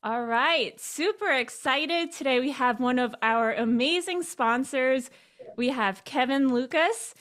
All right, super excited. Today we have one of our amazing sponsors. We have Kevin Lucas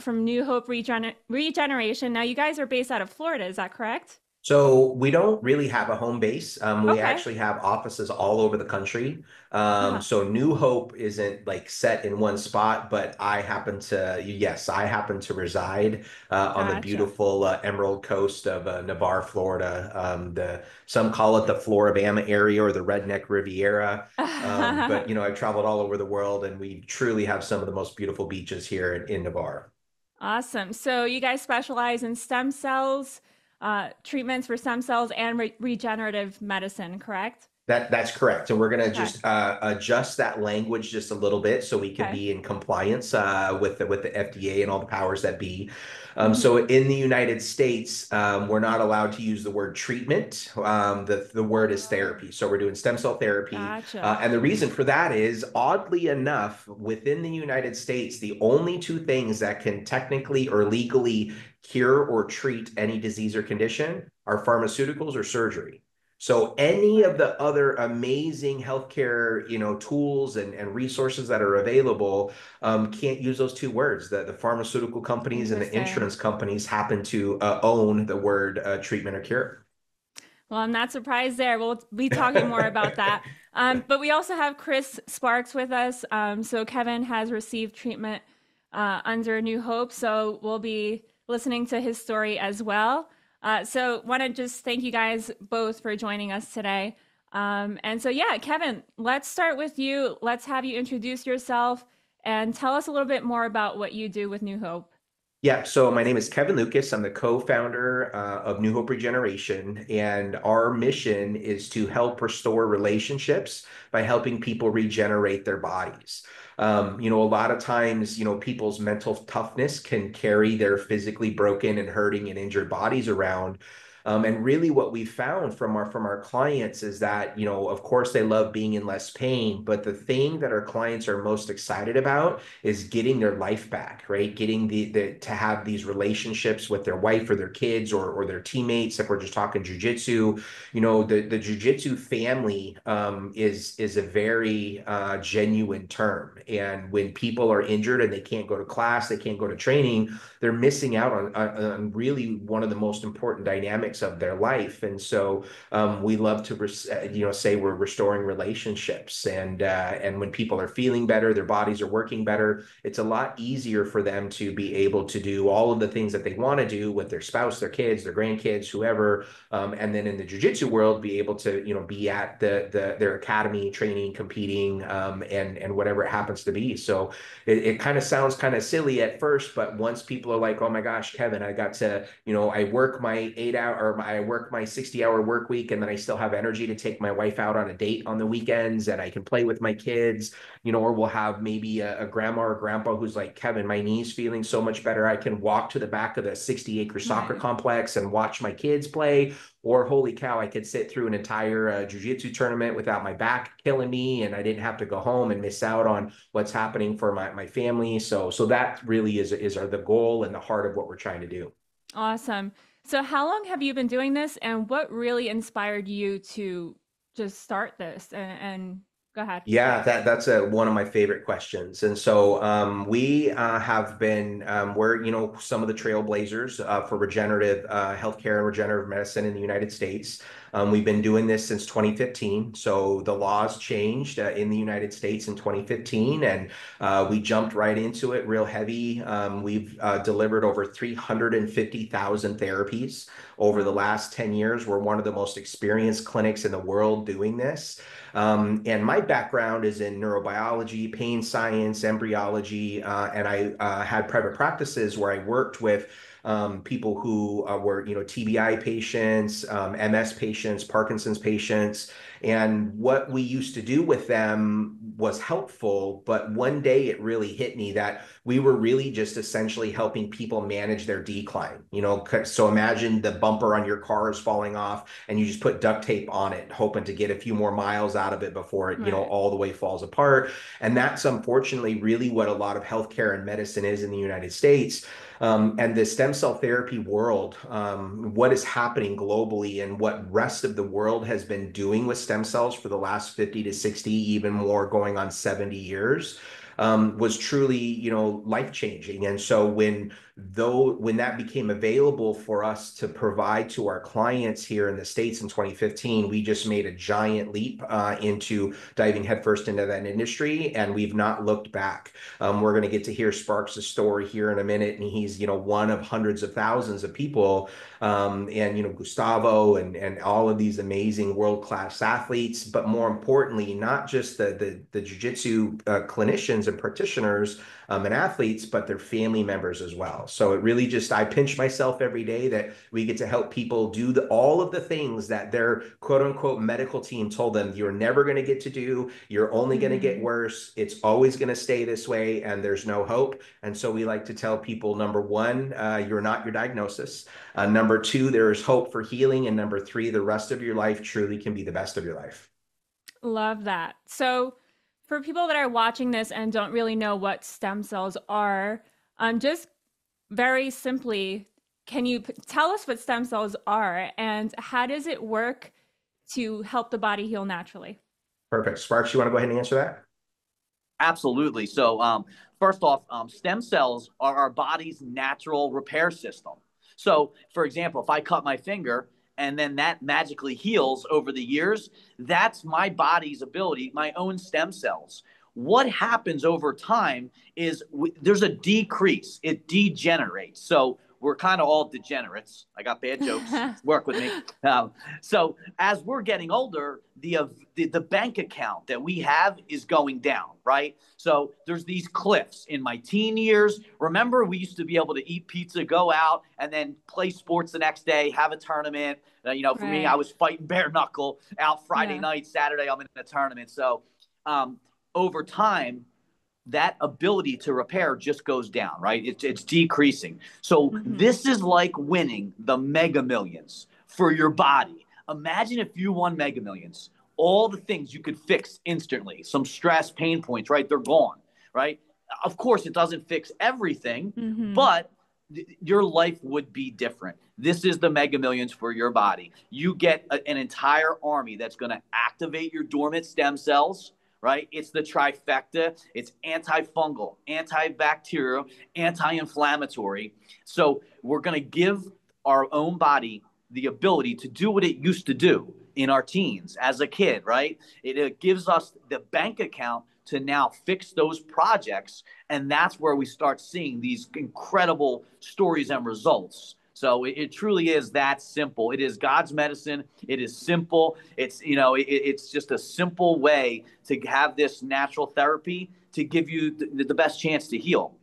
from New Hope Regeneration. Now, you guys are based out of Florida, is that correct? So we don't really have a home base. We Okay. actually have offices all over the country. Uh-huh. So New Hope isn't like set in one spot, but yes, I happen to reside on the Gotcha. beautiful Emerald Coast of Navarre, Florida. Some call it the Floribama area or the Redneck Riviera. But I've traveled all over the world, and we truly have some of the most beautiful beaches here in Navarre. Awesome. So you guys specialize in stem cells, treatments for stem cells and regenerative medicine, correct? That's correct. And we're going to Okay. just adjust that language just a little bit so we can Okay. be in compliance with the FDA and all the powers that be. Hmm. So in the United States, we're not allowed to use the word treatment. The word is Oh, therapy. So we're doing stem cell therapy. gotcha. And the reason for that is, oddly enough, within the United States, the only two things that can technically or legally cure or treat any disease or condition are pharmaceuticals or surgery. So any of Right. the other amazing healthcare, tools and resources that are available can't use those two words. The pharmaceutical companies and the Interesting. insurance companies happen to own the word treatment or cure. Well, I'm not surprised there. We'll be talking more about that. But we also have Kris Sparks with us. So Kevin has received treatment under New Hope. So we'll be listening to his story as well. So want to just thank you guys both for joining us today. And so, yeah, Kevin, let's start with you. Let's have you introduce yourself and tell us a little bit more about what you do with New Hope. Yeah, so my name is Kevin Lucas. I'm the co-founder of New Hope Regeneration, and our mission is to help restore relationships by helping people regenerate their bodies. A lot of times, people's mental toughness can carry their physically broken and hurting and injured bodies around. And really, what we found from our clients is that, of course, they love being in less pain, but the thing that our clients are most excited about is getting their life back, right? Getting the to have these relationships with their wife or their kids or their teammates. If we're just talking jujitsu, the jujitsu family is a very genuine term. And when people are injured and they can't go to class, they can't go to training, they're missing out on really one of the most important dynamics of their life. And so we love to say we're restoring relationships, and when people are feeling better, their bodies are working better, it's a lot easier for them to be able to do all of the things that they want to do with their spouse, their kids, their grandkids, whoever. And then in the jujitsu world, be able to be at their academy, training, competing, and whatever it happens to be. So it kind of sounds kind of silly at first, but once people are like, oh my gosh, Kevin, I got to, I work my 8 hour or I work my 60-hour work week, and then I still have energy to take my wife out on a date on the weekends, and I can play with my kids, or we'll have maybe a grandma or grandpa who's like, Kevin, my knee's feeling so much better. I can walk to the back of the 60-acre soccer Right. complex and watch my kids play. Or holy cow, I could sit through an entire jiu-jitsu tournament without my back killing me, and I didn't have to go home and miss out on what's happening for my family. So that really is the goal and the heart of what we're trying to do. Awesome. So, how long have you been doing this, and what really inspired you to just start this? And go ahead. Yeah, that's one of my favorite questions. And so we have been, we're, some of the trailblazers for regenerative healthcare and regenerative medicine in the United States. We've been doing this since 2015. So the laws changed in the United States in 2015, and we jumped right into it real heavy. We've delivered over 350,000 therapies over the Wow. last 10 years. We're one of the most experienced clinics in the world doing this. And my background is in neurobiology, pain science, embryology, and I had private practices where I worked with people who were, TBI patients, MS patients, Parkinson's patients. And what we used to do with them was helpful, but one day it really hit me that we were really just essentially helping people manage their decline. So imagine the bumper on your car is falling off, and you just put duct tape on it, hoping to get a few more miles out of it before it, Right. all the way falls apart. And that's unfortunately really what a lot of healthcare and medicine is in the United States. And the stem cell therapy world, what is happening globally and what rest of the world has been doing with stem cells for the last 50 to 60, even more going on 70 years, was truly, life changing. And so when that became available for us to provide to our clients here in the States in 2015, we just made a giant leap into diving headfirst into that industry, and we've not looked back. We're going to get to hear Sparks' story here in a minute, and he's, one of hundreds of thousands of people, and Gustavo and all of these amazing world-class athletes, but more importantly, not just the jiu-jitsu clinicians and practitioners and athletes, but their family members as well. So it really I pinch myself every day that we get to help people do all of the things that their quote unquote medical team told them you're never going to get to do. You're only going to get worse. It's always going to stay this way, and there's no hope. And so we like to tell people, number one, you're not your diagnosis. Number two, there is hope for healing. And number three, the rest of your life truly can be the best of your life. Love that. So for people that are watching this and don't really know what stem cells are, just very simply, can you tell us what stem cells are and how does it work to help the body heal naturally? Perfect. Sparks, you want to go ahead and answer that? Absolutely. So first off, stem cells are our body's natural repair system. So, for example, if I cut my finger and then that magically heals over the years, that's my body's ability, my own stem cells. What happens over time is there's a decrease. It degenerates. So we're kind of all degenerates. I got bad jokes. Work with me. So as we're getting older, the bank account that we have is going down, right? So there's these cliffs. In my teen years, remember we used to be able to eat pizza, go out, and then play sports the next day, have a tournament. For me, I was fighting bare knuckle out Friday night, Saturday, I'm in a tournament. So over time, that ability to repair just goes down, right? It's decreasing. So this is like winning the Mega Millions for your body. Imagine if you won Mega Millions, all the things you could fix instantly, some stress, pain points, right? They're gone, right? Of course, it doesn't fix everything, but your life would be different. This is the Mega Millions for your body. You get an entire army that's going to activate your dormant stem cells, right? It's the trifecta. It's antifungal, antibacterial, anti-inflammatory. So we're going to give our own body the ability to do what it used to do in our teens as a kid, right? It gives us the bank account to now fix those projects. And that's where we start seeing these incredible stories and results. So it truly is that simple. It is God's medicine. It is simple. It's just a simple way to have this natural therapy to give you the best chance to heal.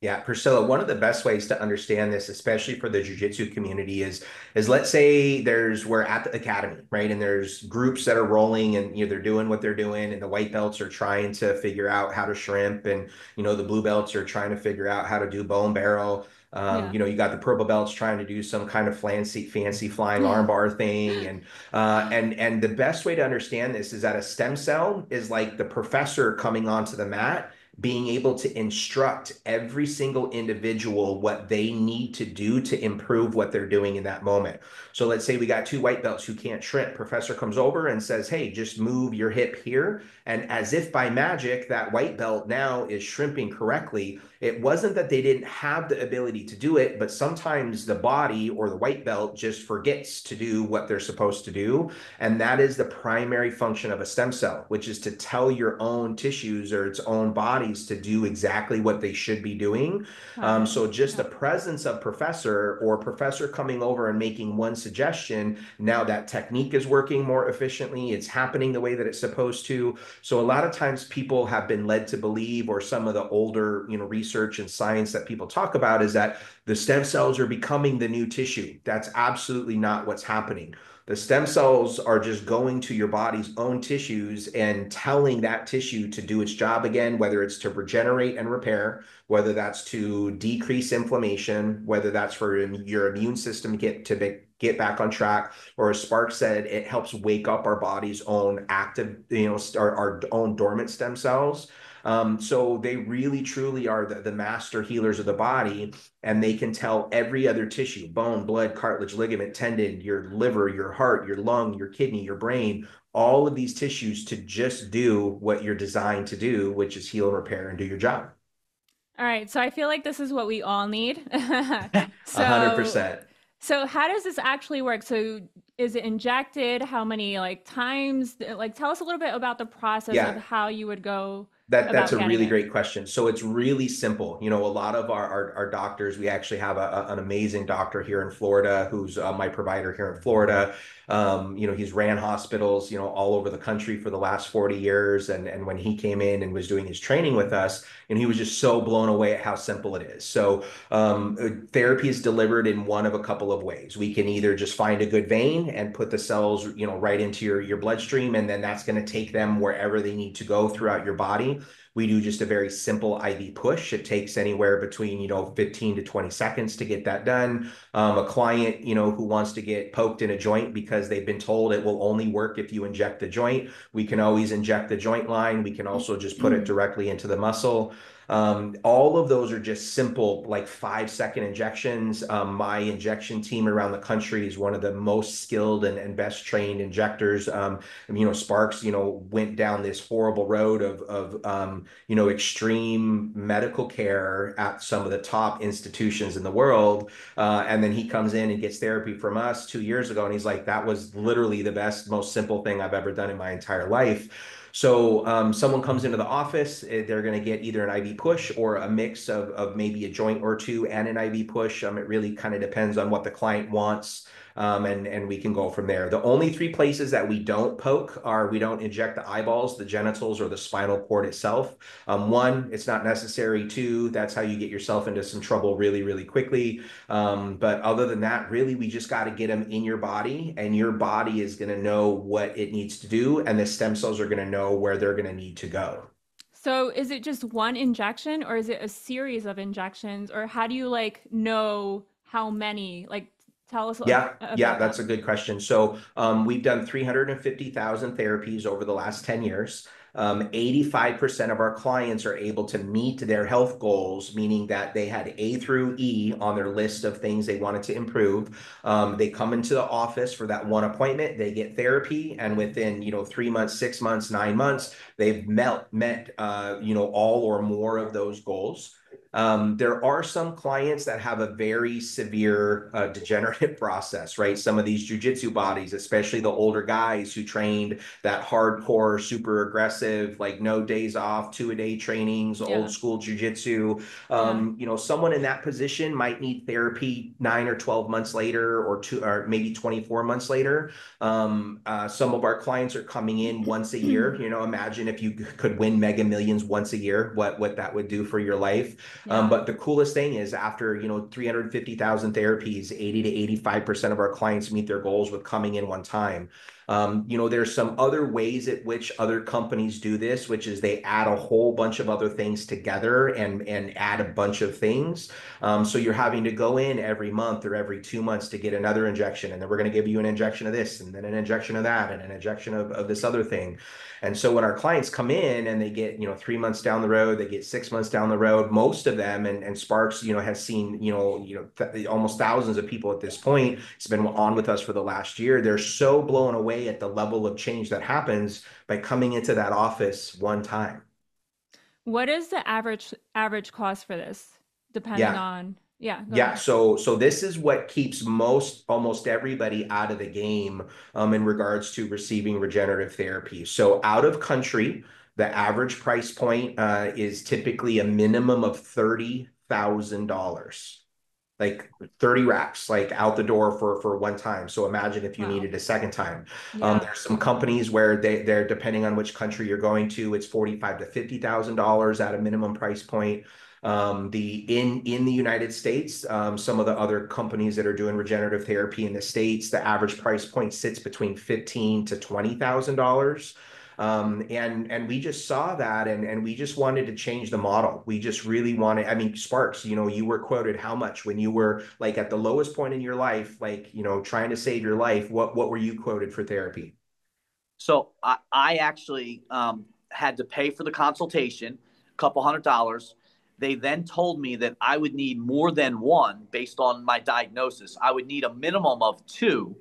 Yeah, Priscilla, one of the best ways to understand this, especially for the jiu-jitsu community, is let's say we're at the academy, right? And there's groups that are rolling and they're doing what they're doing, and the white belts are trying to figure out how to shrimp, and the blue belts are trying to figure out how to do bow and barrel. You got the purple belts trying to do some kind of fancy flying armbar thing. And the best way to understand this is that a stem cell is like the professor coming onto the mat, being able to instruct every single individual what they need to do to improve what they're doing in that moment. So let's say we got two white belts who can't shrimp. Professor comes over and says, hey, just move your hip here. And as if by magic, that white belt now is shrimping correctly. It wasn't that they didn't have the ability to do it, but sometimes the body or the white belt just forgets to do what they're supposed to do. And that is the primary function of a stem cell, which is to tell your own tissues or its own bodies to do exactly what they should be doing. So just the presence of professor coming over and making one suggestion, now that technique is working more efficiently. It's happening the way that it's supposed to. So a lot of times people have been led to believe, or some of the older, research and science that people talk about, is that the stem cells are becoming the new tissue. That's absolutely not what's happening. The stem cells are just going to your body's own tissues and telling that tissue to do its job again, whether it's to regenerate and repair, whether that's to decrease inflammation, whether that's for your immune system to get back on track, or as Spark said, it helps wake up our body's own active, our own dormant stem cells. So they really, truly are the master healers of the body, and they can tell every other tissue, bone, blood, cartilage, ligament, tendon, your liver, your heart, your lung, your kidney, your brain, all of these tissues to just do what you're designed to do, which is heal and repair and do your job. All right, so I feel like this is what we all need. A hundred So, percent. so how does this actually work? So is it injected? How many like times? Like tell us a little bit about the process of Yeah. how you would go That's about a getting really it. great question. So it's really simple. A lot of our doctors, we actually have an amazing doctor here in Florida who's my provider here in Florida. He's ran hospitals, all over the country for the last 40 years. And when he came in and was doing his training with us, and he was just so blown away at how simple it is. So therapy is delivered in one of a couple of ways. We can either just find a good vein and put the cells, right into your bloodstream, and then that's going to take them wherever they need to go throughout your body. We do just a very simple IV push. It takes anywhere between, 15 to 20 seconds to get that done. A client, who wants to get poked in a joint because they've been told it will only work if you inject the joint, we can always inject the joint line. We can also just put it directly into the muscle. All of those are just simple, like 5-second injections. My injection team around the country is one of the most skilled and best trained injectors. Sparks, went down this horrible road of extreme medical care at some of the top institutions in the world. And then he comes in and gets therapy from us 2 years ago. And he's like, that was literally the best, most simple thing I've ever done in my entire life. So someone comes into the office, they're going to get either an IV push or a mix of maybe a joint or two and an IV push. It really kind of depends on what the client wants. And we can go from there. The only three places that we don't poke are we don't inject the eyeballs, the genitals, or the spinal cord itself. One, it's not necessary. Two, that's how you get yourself into some trouble really, really quickly. But other than that, really, we just got to get them in your body, and your body is going to know what it needs to do, and the stem cells are going to know where they're going to need to go. So is it just one injection or is it a series of injections or how do you like know how many? Like tell us Yeah, about that's that. a good question. So we've done 350,000 therapies over the last 10 years. 85% of our clients are able to meet their health goals, meaning that they had A through E on their list of things they wanted to improve. They come into the office for that one appointment, they get therapy, and within 3 months, 6 months, 9 months, they've met all or more of those goals. There are some clients that have a very severe degenerative process, right? Some of these jiu-jitsu bodies, especially the older guys who trained that hardcore, super aggressive, like no days off, 2-a-day trainings, old Yeah. school jiu-jitsu. Yeah. Someone in that position might need therapy 9 or 12 months later, or maybe 24 months later. Some of our clients are coming in once a year. Imagine if you could win Mega Millions once a year, what that would do for your life. Yeah. But the coolest thing is after 350,000 therapies, 80 to 85% of our clients meet their goals with coming in one time. There's some other ways at which other companies do this, which is they add a whole bunch of other things together and add a bunch of things. So you're having to go in every month or every 2 months to get another injection, and then we're going to give you an injection of this, and then an injection of that, and an injection of this other thing. And so when our clients come in and they get 3 months down the road, they get 6 months down the road, most of them, and Sparks has seen almost thousands of people at this point. It's been on with us for the last year. They're so blown away at the level of change that happens by coming into that office one time. What is the average cost for this depending Yeah. on yeah, go Yeah, ahead. so this is what keeps almost everybody out of the game in regards to receiving regenerative therapy. So out of country, the average price point is typically a minimum of $30,000, like 30 racks, like out the door for one time. So imagine if you Wow. needed a second time. Yeah. There's some companies where they're depending on which country you're going to, it's 45 to $50,000 at a minimum price point. In the United States, some of the other companies that are doing regenerative therapy in the States, the average price point sits between $15,000 to $20,000. And we just saw that, and we just wanted to change the model. We just really wanted, I mean, Sparks, you were quoted how much when you were like at the lowest point in your life, like, trying to save your life, what were you quoted for therapy? So I actually had to pay for the consultation, a couple $100. They then told me that I would need more than one based on my diagnosis. I would need a minimum of two.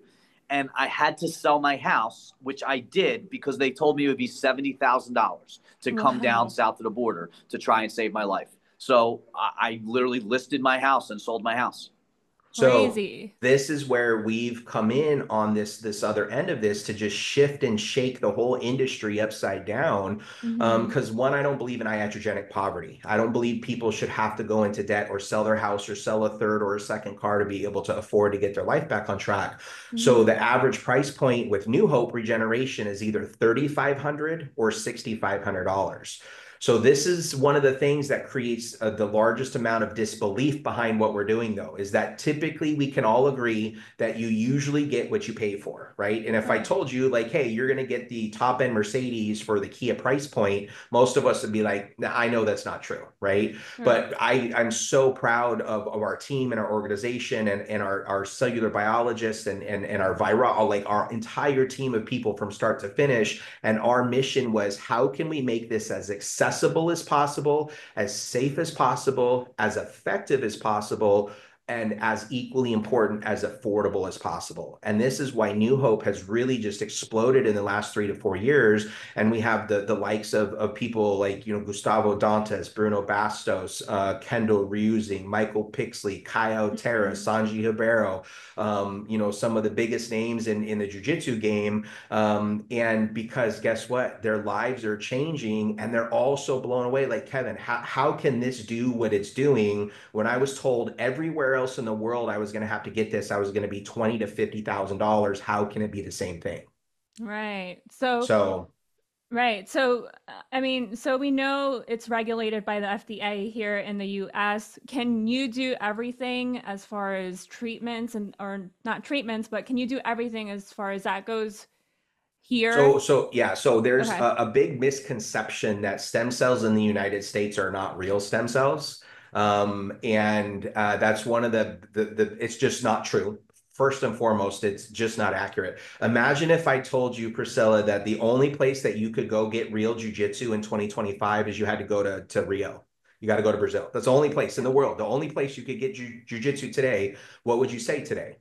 and I had to sell my house, which I did because they told me it would be $70,000 to come down south of the border to try and save my life. So I literally listed my house and sold my house. So Crazy. this is where we've come in on this other end of this to just shift and shake the whole industry upside down. Because one, I don't believe in iatrogenic poverty. I don't believe people should have to go into debt or sell their house or sell a third or a second car to be able to afford to get their life back on track. So the average price point with New Hope Regeneration is either $3,500 or $6,500. So this is one of the things that creates the largest amount of disbelief behind what we're doing, though, is that typically we can all agree that you usually get what you pay for, right? And if I told you like, hey, you're going to get the top end Mercedes for the Kia price point, most of us would be like, nah, I know that's not true, right? But I'm so proud of our team and our organization and our cellular biologists and our viral, like our entire team of people from start to finish. And our mission was, how can we make this as accessible as possible, as safe as possible, as effective as possible, and as equally important as affordable as possible. And this is why New Hope has really just exploded in the last 3 to 4 years. And we have the likes of people like, Gustavo Dantas, Bruno Bastos, Kendall Reusing, Michael Pixley, Caio Terra, Sanji Ribeiro, some of the biggest names in the jiu-jitsu game. And because guess what? Their lives are changing and they're also blown away. Like, Kevin, how can this do what it's doing when I was told everywhere else in the world I was going to have to get this, I was going to be $20,000 to $50,000. How can it be the same thing? Right. So, So right. So, I mean, so we know it's regulated by the FDA here in the US. Can you do everything as far as treatments or not treatments, but can you do everything as far as that goes here? yeah, so there's Okay. a big misconception that stem cells in the United States are not real stem cells. And that's one of it's just not true. First and foremost, it's just not accurate. Imagine if I told you, Priscilla, that the only place that you could go get real jujitsu in 2025 is you had to go to Rio. You got to go to Brazil. That's the only place in the world. The only place you could get jujitsu today. What would you say today?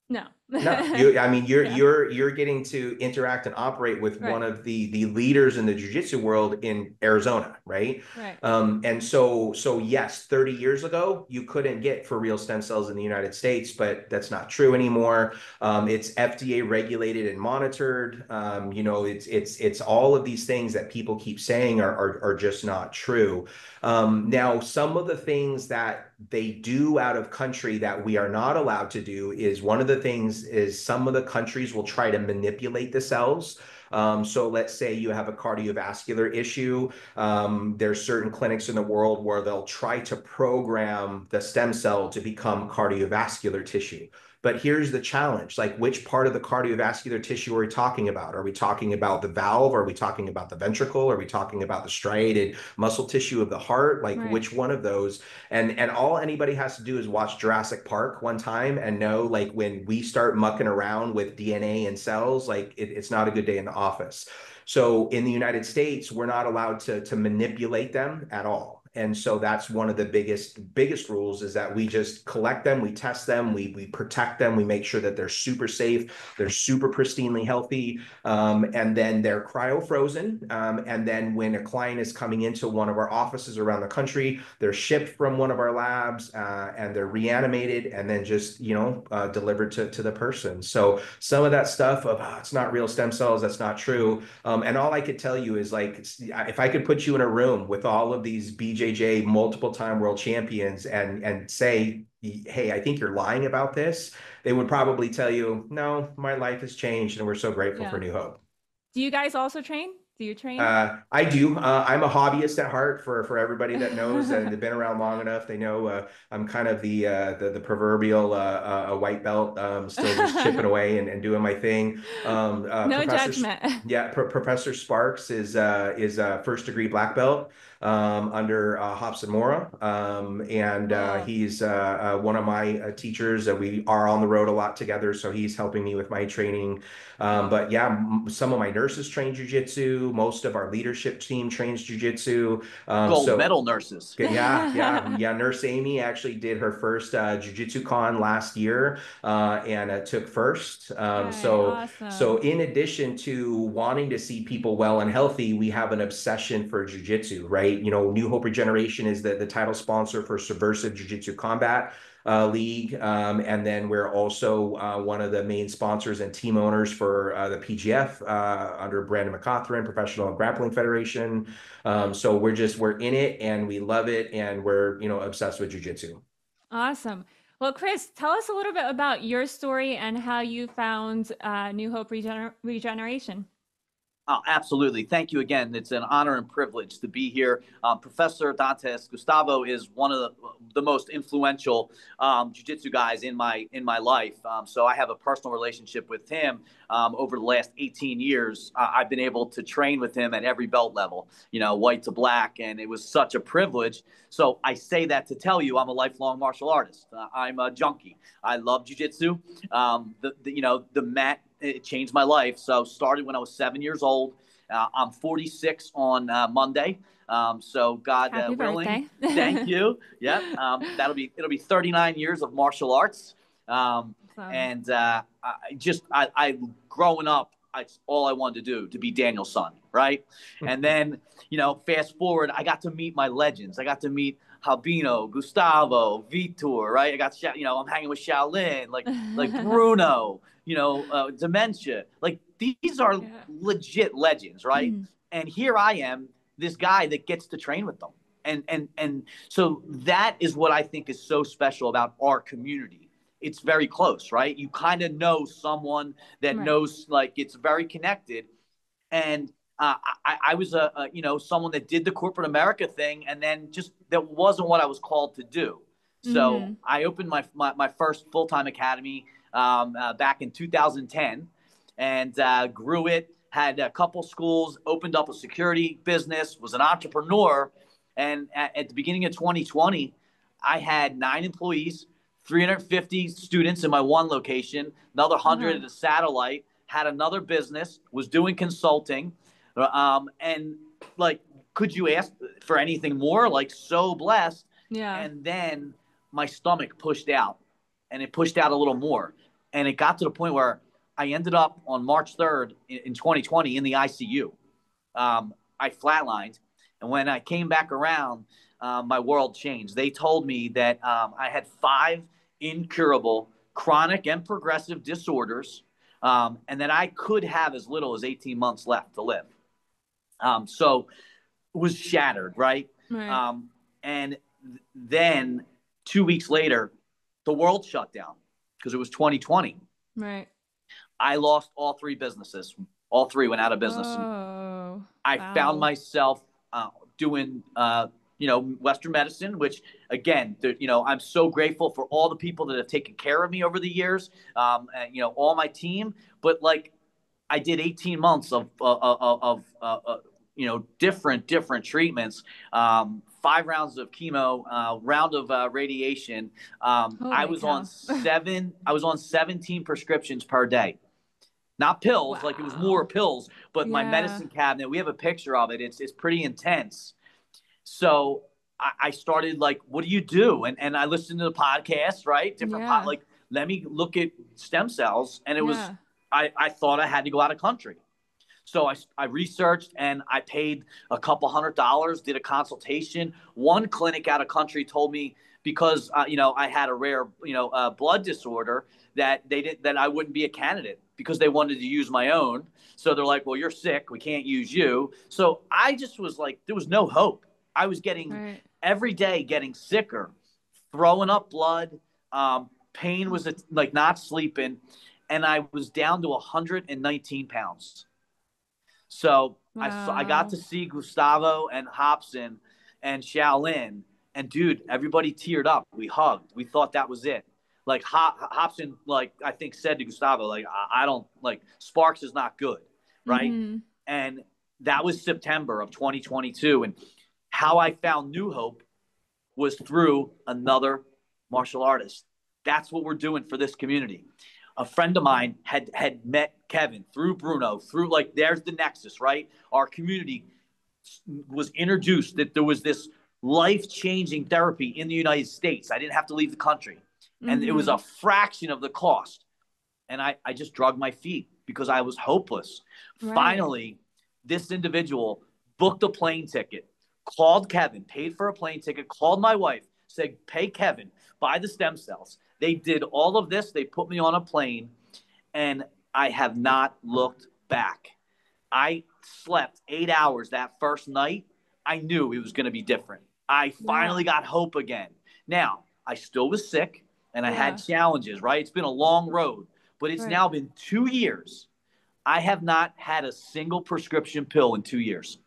No. No, I mean, Yeah. you're getting to interact and operate with one Right. of the leaders in the jiu-jitsu world in Arizona, right? Right. And so yes, 30 years ago, you couldn't get for real stem cells in the United States, but that's not true anymore. It's FDA regulated and monitored. It's all of these things that people keep saying are just not true. Now, some of the things that they do out of country that we are not allowed to do is one of the things is some of the countries will try to manipulate the cells. So let's say you have a cardiovascular issue. There's certain clinics in the world where they'll try to program the stem cell to become cardiovascular tissue. But here's the challenge, like which part of the cardiovascular tissue are we talking about? Are we talking about the valve? Are we talking about the ventricle? Are we talking about the striated muscle tissue of the heart? Like which one of those? And all anybody has to do is watch Jurassic Park one time and know, like, when we start mucking around with DNA and cells, like it's not a good day in the office. So in the United States, we're not allowed to manipulate them at all. And so that's one of the biggest rules is that we just collect them, we test them, we protect them, we make sure that they're super safe, they're super pristinely healthy, and then they're cryo frozen. And then when a client is coming into one of our offices around the country, they're shipped from one of our labs and they're reanimated and then just delivered to the person. So some of that stuff of it's not real stem cells, that's not true. And all I could tell you is, like, if I could put you in a room with all of these BJJ multiple time world champions and say, hey, I think you're lying about this, they would probably tell you, no, my life has changed and we're so grateful for Yeah. New Hope. Do you guys also train? Do you train? I do. I'm a hobbyist at heart. For everybody that knows and they've been around long enough, they know I'm kind of the proverbial white belt, still just chipping away and doing my thing. No judgment. Professor Sparks is first degree black belt under Hobson Mora, and Cool. he's one of my teachers. We are on the road a lot together, so he's helping me with my training. But yeah, some of my nurses train jujitsu. jiu-jitsu. Most of our leadership team trains jiu-jitsu. Gold medal nurses. Yeah. Nurse Amy actually did her first jiu-jitsu con last year and took first. Awesome. So in addition to wanting to see people well and healthy, we have an obsession for jiu-jitsu, right? You know, New Hope Regeneration is the title sponsor for Subversive Jiu-Jitsu Combat League. And then we're also one of the main sponsors and team owners for the PGF under Brandon McCaughtran, Professional Grappling Federation. So we're in it and we love it and we're, you know, obsessed with jiu-jitsu. Awesome. Well, Kris, tell us a little bit about your story and how you found New Hope Regeneration. Oh, absolutely. Thank you again. It's an honor and privilege to be here. Professor Dantes Gustavo is one of the most influential jiu-jitsu guys in my life. So I have a personal relationship with him. Over the last 18 years, I've been able to train with him at every belt level, you know, white to black, and it was such a privilege. So I say that to tell you I'm a lifelong martial artist. I'm a junkie. I love jiu-jitsu. The mat, it changed my life. So started when I was 7 years old. I'm 46 on Monday. So God willing, thank you. Yep. It'll be 39 years of martial arts. And I growing up, all I wanted to do to be Daniel's son, right? And then, you know, fast forward, I got to meet my legends. I got to meet Albino, Gustavo, Vitor, right? I'm hanging with Shaolin, like Bruno, Dementia. Like these are legit legends, right? And here I am, this guy that gets to train with them. And so that is what I think is so special about our community. It's very close, right? You kind of know someone that knows, like it's very connected. And I was someone that did the corporate America thing, and then just that wasn't what I was called to do. So I opened my first full-time academy back in 2010, and grew it. Had a couple schools, opened up a security business, was an entrepreneur, and at the beginning of 2020, I had 9 employees, 350 students in my one location, another 100 at a satellite. Had another business, was doing consulting. And like, could you ask for anything more? Like, so blessed. Yeah. And then my stomach pushed out, and it pushed out a little more. And it got to the point where I ended up on March 3rd in 2020 in the ICU. I flatlined. And when I came back around, my world changed. They told me that I had 5 incurable chronic and progressive disorders, and that I could have as little as 18 months left to live. So it was shattered, right? And then 2 weeks later, the world shut down because it was 2020. Right. I lost all 3 businesses. All 3 went out of business. Oh, I found myself doing, Western medicine, which again, I'm so grateful for all the people that have taken care of me over the years, all my team. But like, I did 18 months of different treatments, 5 rounds of chemo, round of radiation. I was on 17 prescriptions per day. Not pills, like it was more pills, but my medicine cabinet, we have a picture of it. It's pretty intense. So I started like, what do you do? And I listened to the podcast, right? Like, let me look at stem cells. And it was, I thought I had to go out of country. So I researched, and I paid a couple $100, did a consultation. One clinic out of country told me, because, I had a rare, blood disorder, that I wouldn't be a candidate because they wanted to use my own. So they're like, well, you're sick. We can't use you. So I just was like, there was no hope. I was getting every day getting sicker, throwing up blood. Pain was like not sleeping. And I was down to 119 pounds. So I got to see Gustavo and Hobson and Shaolin. And dude, everybody teared up. We hugged. We thought that was it. Like Hobson, like I think said to Gustavo, like, I don't like Sparks is not good. Right. And that was September of 2022. And how I found New Hope was through another martial artist. That's what we're doing for this community. a friend of mine had met Kevin through Bruno, through like, there's the nexus, right? Our community was introduced that there was this life-changing therapy in the United States. I didn't have to leave the country. And it was a fraction of the cost. And I just dragged my feet because I was hopeless. Right. Finally, this individual booked a plane ticket, called Kevin, paid for a plane ticket, called my wife, said, pay Kevin, buy the stem cells. They did all of this. They put me on a plane, and I have not looked back. I slept 8 hours that first night. I knew it was going to be different. I finally got hope again. Now, I still was sick, and I had challenges, right? It's been a long road, but it's now been 2 years. I have not had a single prescription pill in 2 years.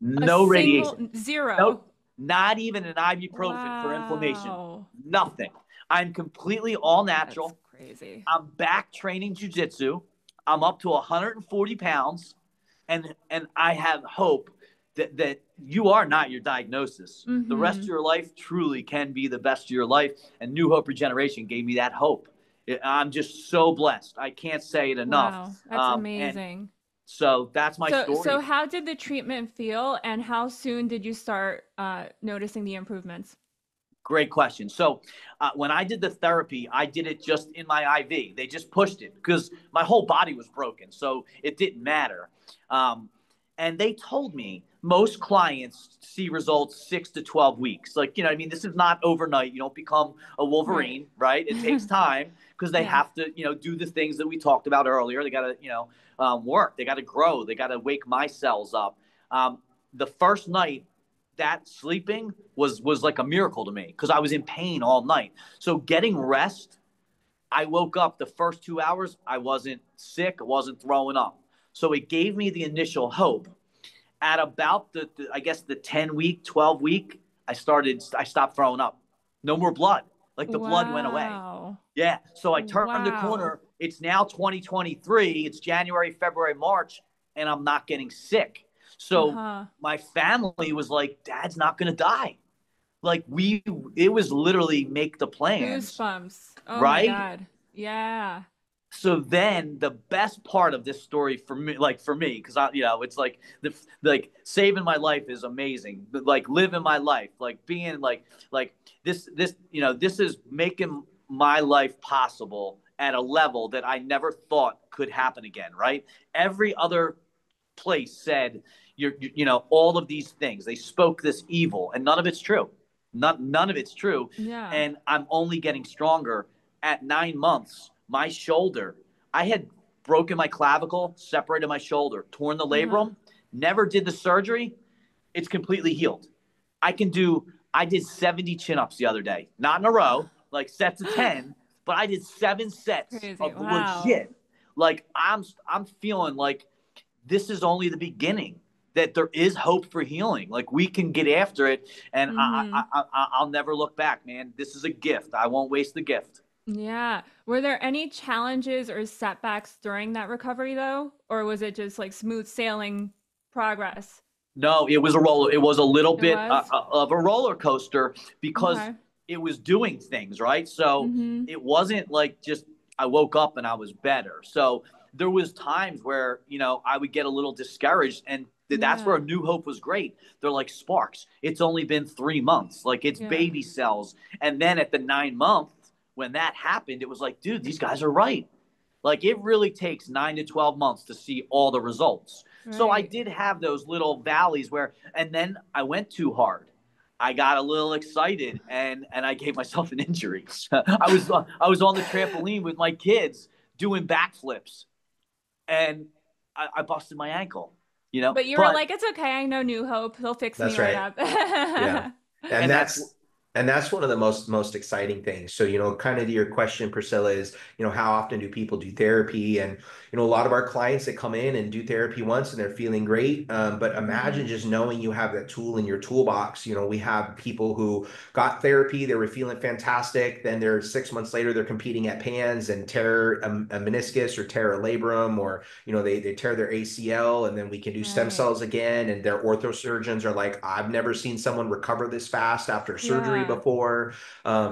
No radiation. Zero. Nope. Not even an ibuprofen for inflammation. Nothing. I'm completely all natural. That's crazy. I'm back training jiu-jitsu. I'm up to 140 pounds, and I have hope that you are not your diagnosis. The rest of your life truly can be the best of your life, and New Hope Regeneration gave me that hope. I'm just so blessed. I can't say it enough. Wow, that's amazing. So that's my story. So how did the treatment feel, and how soon did you start noticing the improvements? Great question. So when I did the therapy, I did it just in my IV. They just pushed it because my whole body was broken. So it didn't matter. And they told me most clients see results 6 to 12 weeks. Like, you know, I mean, this is not overnight. You don't become a Wolverine, right? It takes time because they have to, you know, do the things that we talked about earlier. They got to, you know, work. They got to grow. They got to wake my cells up. The first night, that sleeping was like a miracle to me because I was in pain all night. So getting rest, I woke up the first 2 hours. I wasn't sick. I wasn't throwing up. So it gave me the initial hope. At about the I guess the 10-week, 12-week, I stopped throwing up. No more blood. Like the blood went away. Yeah. So I turned the corner. It's now 2023. It's January, February, March, and I'm not getting sick. So my family was like, Dad's not going to die. Like it was literally make the plans. Goosebumps. Oh right? My God. Yeah. So then the best part of this story for me, because it's like saving my life is amazing. But like living my life, like being like this, this is making my life possible at a level that I never thought could happen again. Right. Every other place said, all of these things, they spoke this evil, and none of it's true. None of it's true. Yeah. And I'm only getting stronger. At 9 months, my shoulder, I had broken my clavicle, separated my shoulder, torn the labrum, never did the surgery. It's completely healed. I did 70 chin-ups the other day, not in a row, like sets of 10, but I did 7 sets of legit. Like I'm feeling like this is only the beginning, that there is hope for healing. Like we can get after it. And I'll never look back, man. This is a gift. I won't waste the gift. Yeah. Were there any challenges or setbacks during that recovery though? Or was it just like smooth sailing progress? No, it was a little bit of a roller coaster because it was doing things, right? So it wasn't like just I woke up and I was better. So there was times where, I would get a little discouraged, and that's where New Hope was great. They're like, Sparks, it's only been 3 months. Like it's baby cells. And then at the 9 month, when that happened, it was like, dude, these guys are right. Like it really takes 9 to 12 months to see all the results. Right. So I did have those little valleys and then I went too hard. I got a little excited and I gave myself an injury. I was on the trampoline with my kids doing backflips, and I busted my ankle. But you were like, it's okay. I know New Hope. He'll fix me right up. Yeah. And that's one of the most exciting things. So, kind of to your question, Priscilla, is, how often do people do therapy? And, a lot of our clients that come in and do therapy once and they're feeling great. But imagine just knowing you have that tool in your toolbox. We have people who got therapy, they were feeling fantastic. Then they're 6 months later, they're competing at PANS and tear a meniscus or tear a labrum, or, they tear their ACL, and then we can do stem cells again. And their orthosurgeons are like, I've never seen someone recover this fast after surgery. surgery before.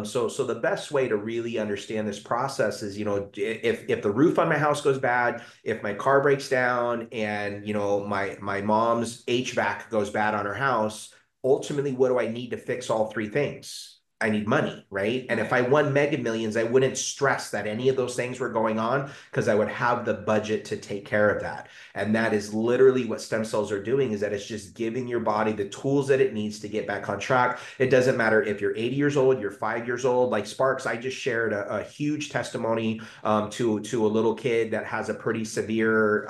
So the best way to really understand this process is, if the roof on my house goes bad, if my car breaks down, and my mom's HVAC goes bad on her house, ultimately, what do I need to fix all three things? I need money, right? And if I won Mega Millions, I wouldn't stress that any of those things were going on, because I would have the budget to take care of that. And that is literally what stem cells are doing, is that it's just giving your body the tools that it needs to get back on track. It doesn't matter if you're 80 years old, you're 5 years old. Like Sparks, I just shared a huge testimony to a little kid that has a pretty severe,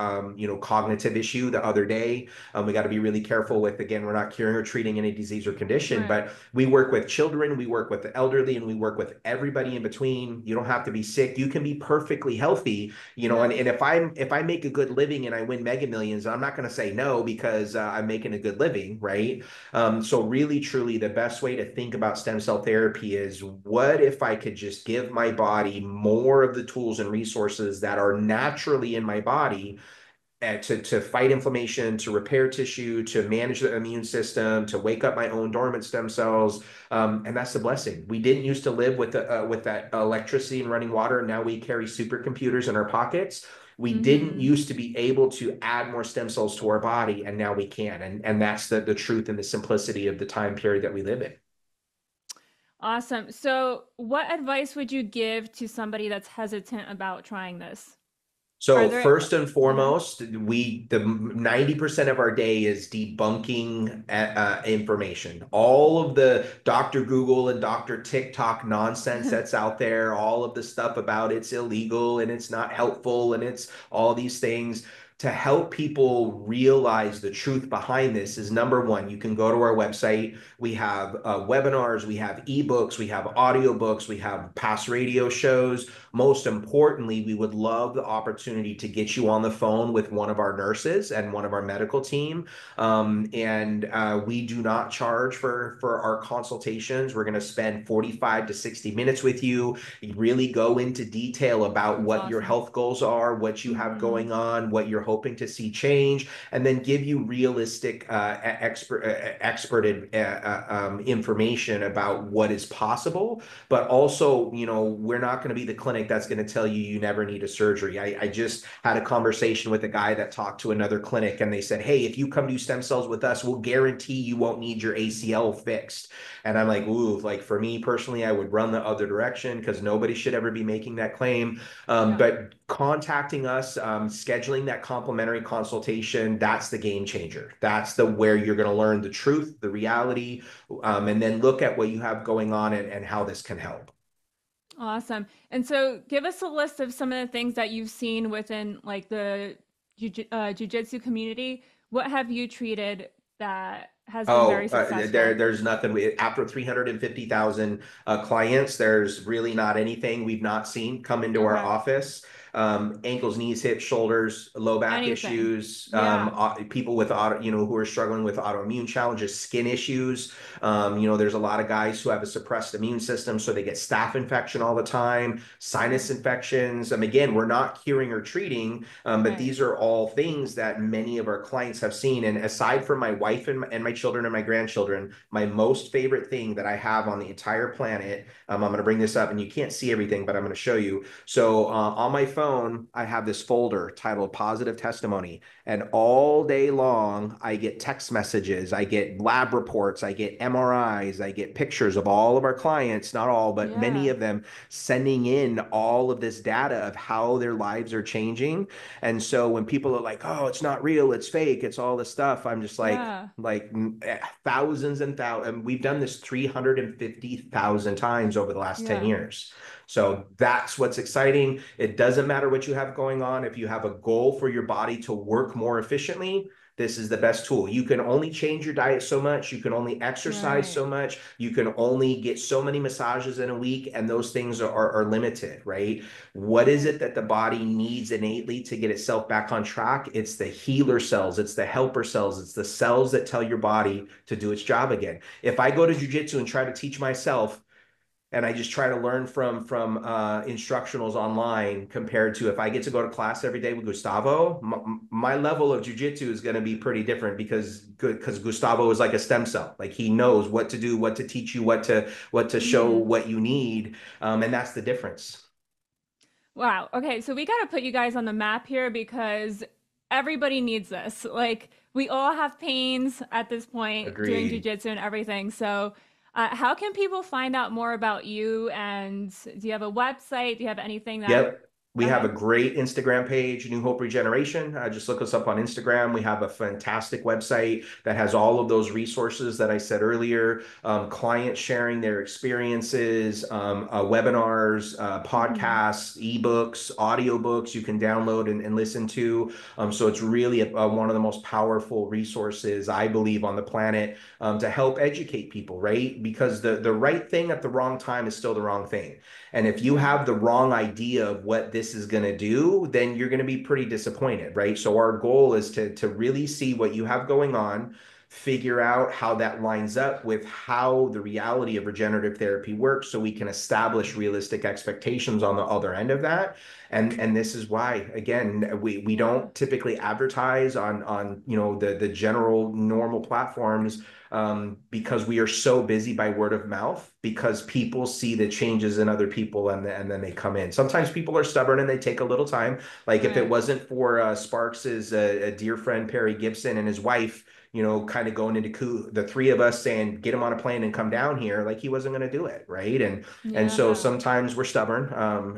cognitive issue the other day. We got to be really careful with, again, we're not curing or treating any disease or condition, but we work with children, we work with the elderly, and we work with everybody in between. You don't have to be sick. You can be perfectly healthy, and if I make a good living and I win Mega Millions, I'm not going to say no, because I'm making a good living, right? So really, truly, the best way to think about stem cell therapy is, what if I could just give my body more of the tools and resources that are naturally in my body, to fight inflammation, to repair tissue, to manage the immune system, to wake up my own dormant stem cells. And that's the blessing. We didn't used to live with that electricity and running water, and now we carry supercomputers in our pockets. We didn't used to be able to add more stem cells to our body, and now we can. And that's the truth and the simplicity of the time period that we live in. Awesome. So what advice would you give to somebody that's hesitant about trying this? So first and foremost, the 90% of our day is debunking information. All of the Dr. Google and Dr. TikTok nonsense that's out there, all of the stuff about it's illegal and it's not helpful and it's all these things. To help people realize the truth behind this is, number one, you can go to our website. We have webinars, we have ebooks, we have audiobooks, we have past radio shows. Most importantly, we would love the opportunity to get you on the phone with one of our nurses and one of our medical team. We do not charge for our consultations. We're going to spend 45 to 60 minutes with you, really go into detail about what your health goals are, what you have going on, what you're hoping to see change, and then give you realistic expert information about what is possible. But also, we're not going to be the clinic that's going to tell you you never need a surgery. I just had a conversation with a guy that talked to another clinic, and they said, hey, if you come do stem cells with us, we'll guarantee you won't need your ACL fixed. And I'm like, ooh, like for me personally, I would run the other direction, because nobody should ever be making that claim. But contacting us, scheduling that complimentary consultation, that's the game changer. That's where you're going to learn the truth, the reality, and then look at what you have going on and how this can help. Awesome. And so give us a list of some of the things that you've seen within like the jiu-jitsu community. What have you treated that has been very successful? There's nothing. After 350,000 clients, there's really not anything we've not seen come into our office. Ankles, knees, hips, shoulders, low back issues, people with who are struggling with autoimmune challenges, skin issues. There's a lot of guys who have a suppressed immune system, so they get staph infection all the time, sinus infections. Again, we're not curing or treating, but these are all things that many of our clients have seen. And aside from my wife and my children and my grandchildren, my most favorite thing that I have on the entire planet, I'm going to bring this up, and you can't see everything, but I'm going to show you. So on my phone, I have this folder titled Positive Testimony, and all day long, I get text messages, I get lab reports, I get MRIs, I get pictures of all of our clients, not all, but many of them, sending in all of this data of how their lives are changing. And so when people are like, oh, it's not real, it's fake, it's all this stuff, I'm just like thousands and thousands. And we've done this 350,000 times over the last 10 years. So that's what's exciting. It doesn't matter what you have going on. If you have a goal for your body to work more efficiently, this is the best tool. You can only change your diet so much. You can only exercise so much. You can only get so many massages in a week, and those things are limited, right? What is it that the body needs innately to get itself back on track? It's the healer cells. It's the helper cells. It's the cells that tell your body to do its job again. If I go to jiu-jitsu and try to teach myself and I just try to learn from instructionals online compared to if I get to go to class every day with Gustavo, my level of jujitsu is going to be pretty different because Gustavo is like a stem cell. Like he knows what to do, what to teach you, what to show, what you need, and that's the difference. Wow. Okay, so we got to put you guys on the map here because everybody needs this. Like we all have pains at this point doing Agreed. jujitsu and everything. So, how can people find out more about you? And do you have a website? Do you have anything that? Yep. We have a Okay. great Instagram page, New Hope Regeneration. Just look us up on Instagram. We have a fantastic website that has all of those resources that I said earlier, clients sharing their experiences, webinars, Hmm. podcasts, ebooks, audiobooks you can download and listen to. So it's really one of the most powerful resources, I believe, on the planet to help educate people, right? Because the right thing at the wrong time is still the wrong thing. And if you Yeah. have the wrong idea of what this is going to do, then you're going to be pretty disappointed, right? So our goal is to really see what you have going on, figure out how that lines up with how the reality of regenerative therapy works so we can establish realistic expectations on the other end of that. And this is why, again, we Yeah. don't typically advertise on the general normal platforms because we are so busy by word of mouth because people see the changes in other people and then they come in. Sometimes people are stubborn and they take a little time. Like if it Right. wasn't for Sparks's a dear friend Perry Gibson and his wife, kind of going into the three of us saying, get him on a plane and come down here, like he wasn't going to do it, right? And so Yeah. sometimes we're stubborn,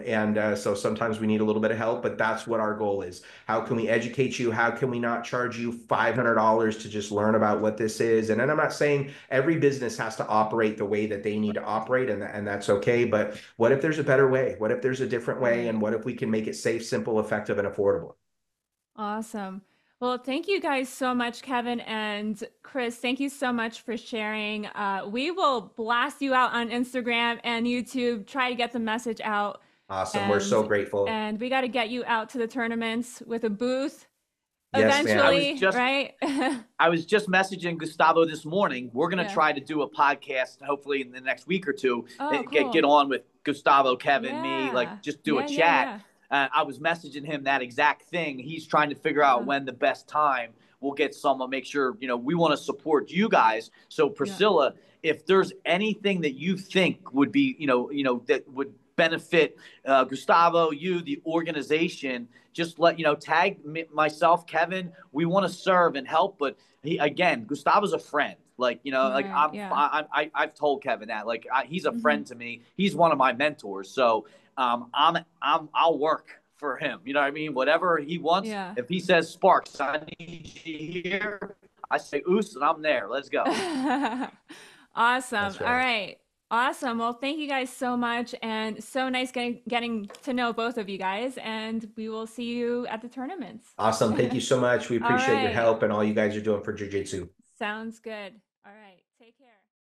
and so sometimes we need a little bit of help. But that's what our goal is. How can we educate you? How can we not charge you $500 to just learn about what this is? And then I'm not saying every business has to operate the way that they need to operate, and that's okay. But what if there's a better way? What if there's a different way? And Right. what if we can make it safe, simple, effective, and affordable? Awesome. Well, thank you guys so much, Kevin and Kris. Thank you so much for sharing. We will blast you out on Instagram and YouTube, try to get the message out. Awesome. We're so And grateful. and we got to get you out to the tournaments with a booth Yes, I ma'am. was eventually, just right? I was just messaging Gustavo this morning. We're going to Yeah. try to do a podcast hopefully in the next week or two. Oh, Get cool. on with Gustavo, Kevin, me, like Yeah. just do a Yeah, yeah, chat. yeah. I was messaging him that exact thing. He's trying to figure out Yeah. when the best time we'll get someone. Make sure we want to support you guys. So Yeah. Priscilla, if there's anything that you think would be that would benefit Gustavo, you, the organization, just tag myself, Kevin. We want to serve and help, but again, Gustavo's a friend. Like Right. Yeah. I've told Kevin that he's a Hmm. friend to me. He's one of my mentors. So I'll work for him. You know what I mean? Whatever he wants. Yeah. If he says Sparks, I need you here. I say Oos, and I'm there. Let's go. Awesome. That's All right. right. Awesome. Well, thank you guys so much. And so nice getting to know both of you guys. And we will see you at the tournaments. Awesome. Thank you so much. We All appreciate your right. help and all you guys are doing for Jiu Jitsu. Sounds good. All right.